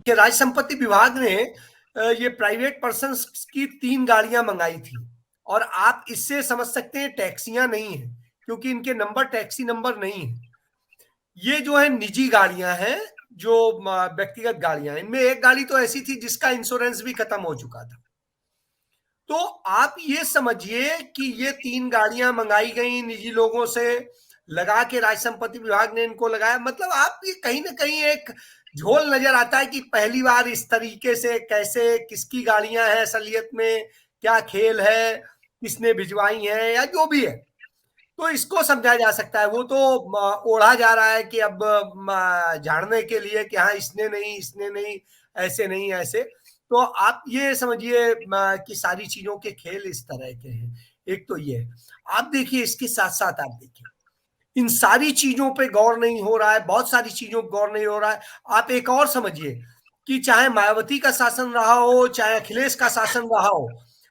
कि राज संपत्ति विभाग ने ये प्राइवेट पर्सन्स की 3 गाड़ियां मंगाई थी, और आप इससे समझ सकते हैं टैक्सियां नहीं है, क्योंकि इनके नंबर टैक्सी नंबर नहीं है। ये जो है निजी गाड़ियां हैं, जो व्यक्तिगत गाड़ियां हैं। इनमें एक गाड़ी तो ऐसी थी जिसका इंश्योरेंस भी खत्म हो चुका था। तो आप ये समझिए कि ये 3 गाड़ियां मंगाई गई निजी लोगों से, लगा के राज संपत्ति विभाग ने इनको लगाया। मतलब आप ये कहीं ना कहीं एक झोल नजर आता है कि पहली बार इस तरीके से कैसे, किसकी गाड़ियां हैं असलियत में, क्या खेल है, किसने भिजवाई है या जो भी है। तो इसको समझा जा सकता है। वो तो ओढ़ा जा रहा है कि अब झाड़ने के लिए कि हाँ इसने नहीं, इसने नहीं, ऐसे नहीं, ऐसे। तो आप ये समझिए कि सारी चीजों के खेल इस तरह के हैं। एक तो ये आप देखिए, इसके साथ साथ आप देखिए इन सारी चीजों पे गौर नहीं हो रहा है, बहुत सारी चीजों पर गौर नहीं हो रहा है। आप एक और समझिए कि चाहे मायावती का शासन रहा हो, चाहे अखिलेश का शासन रहा हो,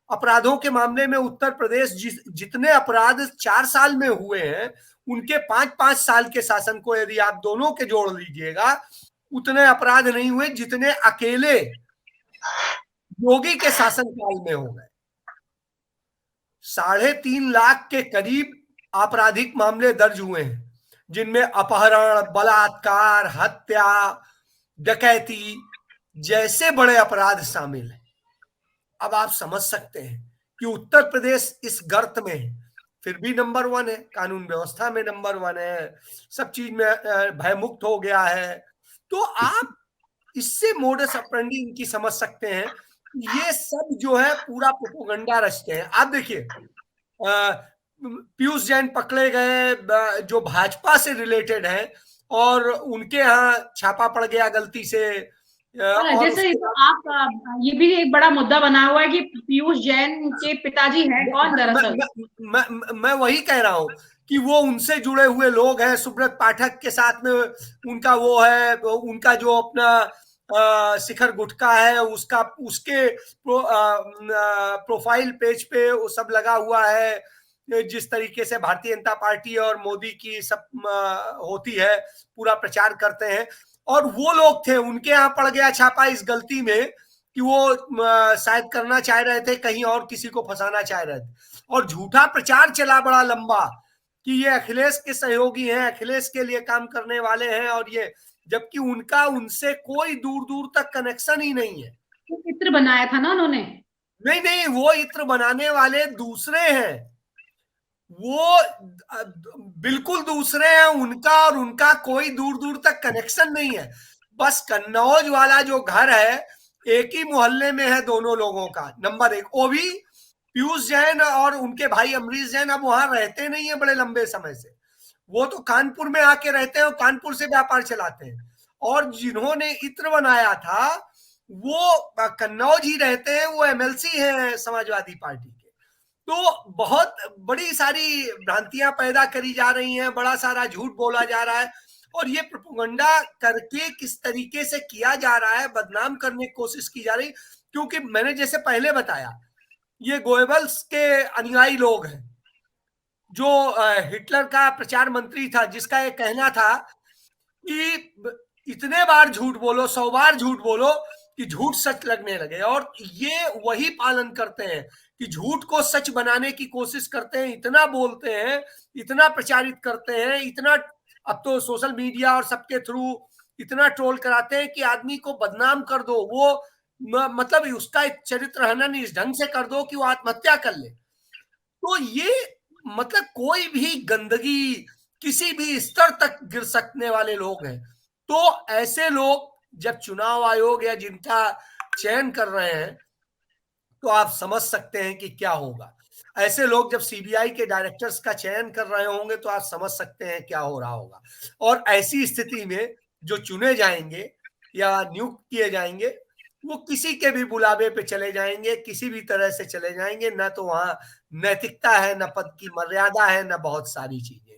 अपराधों के मामले में उत्तर प्रदेश जितने अपराध 4 साल में हुए हैं, उनके 5-5 साल के शासन को यदि आप दोनों के जोड़ लीजिएगा, उतने अपराध नहीं हुए जितने अकेले योगी के शासनकाल में हो गए। 3.5 लाख के करीब आपराधिक मामले दर्ज हुए हैं, जिनमें अपहरण, बलात्कार, हत्या, डकैती जैसे बड़े अपराध शामिल हैं। अब आप समझ सकते हैं कि उत्तर प्रदेश इस गर्त में है, फिर भी नंबर 1 है, कानून व्यवस्था में नंबर 1 है, सब चीज में भयमुक्त हो गया है। तो आप इससे मोडस ऑपरेंडी इनकी समझ सकते हैं। ये सब जो है पूरा प्रोपोगंडा रचते हैं। आप देखिए पीयूष जैन पकड़े गए जो भाजपा से रिलेटेड हैं, और उनके यहाँ छापा पड़ गया गलती से। और और जैसे उसके तो बाद आप ये भी एक बड़ा मुद्दा बना हुआ है कि पीयूष जैन के पिताजी हैं कौन मैं, दरअसल। मैं वही कह रहा हूं कि वो उनसे जुड़े हुए लोग हैं। सुब्रत पाठक के साथ में उनका वो है, उनका जो अपना शिखर गुटका है, उसका उसके प्रोफाइल पेज पे वो सब लगा हुआ है। जिस तरीके से भारतीय जनता पार्टी और मोदी की सब होती है, पूरा प्रचार करते हैं, और वो लोग थे, उनके यहाँ पड़ गया छापा इस गलती में कि वो शायद करना चाह रहे थे, कहीं और किसी को फंसाना चाह रहे थे, और झूठा प्रचार चला बड़ा लंबा कि ये अखिलेश के सहयोगी हैं, अखिलेश के लिए काम करने वाले हैं, और ये, जबकि उनका उनसे कोई दूर दूर तक कनेक्शन ही नहीं है। चित्र बनाया था ना उन्होंने। नहीं नहीं, वो इत्र बनाने वाले दूसरे हैं, वो बिल्कुल दूसरे हैं। उनका और उनका कोई दूर दूर तक कनेक्शन नहीं है। बस कन्नौज वाला जो घर है, एक ही मोहल्ले में है दोनों लोगों का, नंबर 1। वो भी पीयूष जैन और उनके भाई अमरीश जैन अब वहां रहते नहीं है बड़े लंबे समय से। वो तो कानपुर में आके रहते हैं और कानपुर से व्यापार चलाते हैं। और जिन्होंने इत्र बनाया था वो कन्नौज ही रहते हैं, वो एमएलसी हैं समाजवादी पार्टी के। तो बहुत बड़ी सारी भ्रांतियां पैदा करी जा रही हैं, बड़ा सारा झूठ बोला जा रहा है, और ये प्रोपेगेंडा करके किस तरीके से किया जा रहा है, बदनाम करने की कोशिश की जा रही। क्योंकि मैंने जैसे पहले बताया, ये गोएबल्स के अनुयायी लोग हैं, जो हिटलर का प्रचार मंत्री था, जिसका ये कहना था कि इतने बार झूठ बोलो, 100 बार झूठ बोलो कि झूठ सच लगने लगे। और ये वही पालन करते हैं कि झूठ को सच बनाने की कोशिश करते हैं, इतना बोलते हैं, इतना प्रचारित करते हैं, इतना अब तो सोशल मीडिया और सबके थ्रू इतना ट्रोल कराते हैं कि आदमी को बदनाम कर दो, वो मतलब उसका चरित्र हनन इस ढंग से कर दो कि वो आत्महत्या कर ले। तो ये मतलब कोई भी गंदगी किसी भी स्तर तक गिर सकने वाले लोग हैं। तो ऐसे लोग जब चुनाव आयोग या जिनका चयन कर रहे हैं, तो आप समझ सकते हैं कि क्या होगा। ऐसे लोग जब सीबीआई के डायरेक्टर्स का चयन कर रहे होंगे, तो आप समझ सकते हैं क्या हो रहा होगा। और ऐसी स्थिति में जो चुने जाएंगे या नियुक्त किए जाएंगे, वो किसी के भी बुलावे पे चले जाएंगे, किसी भी तरह से चले जाएंगे। ना तो वहां नैतिकता है, ना पद की मर्यादा है, ना बहुत सारी चीजें।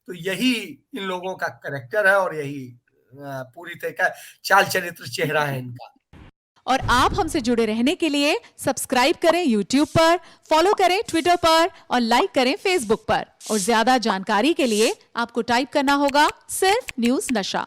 तो यही इन लोगों का करेक्टर है, और यही पूरी तरह का चाल चरित्र चेहरा है इनका। और आप हमसे जुड़े रहने के लिए सब्सक्राइब करें YouTube पर, फॉलो करें ट्विटर पर और लाइक करें Facebook पर। और ज्यादा जानकारी के लिए आपको टाइप करना होगा सिर्फ न्यूज़ नशा।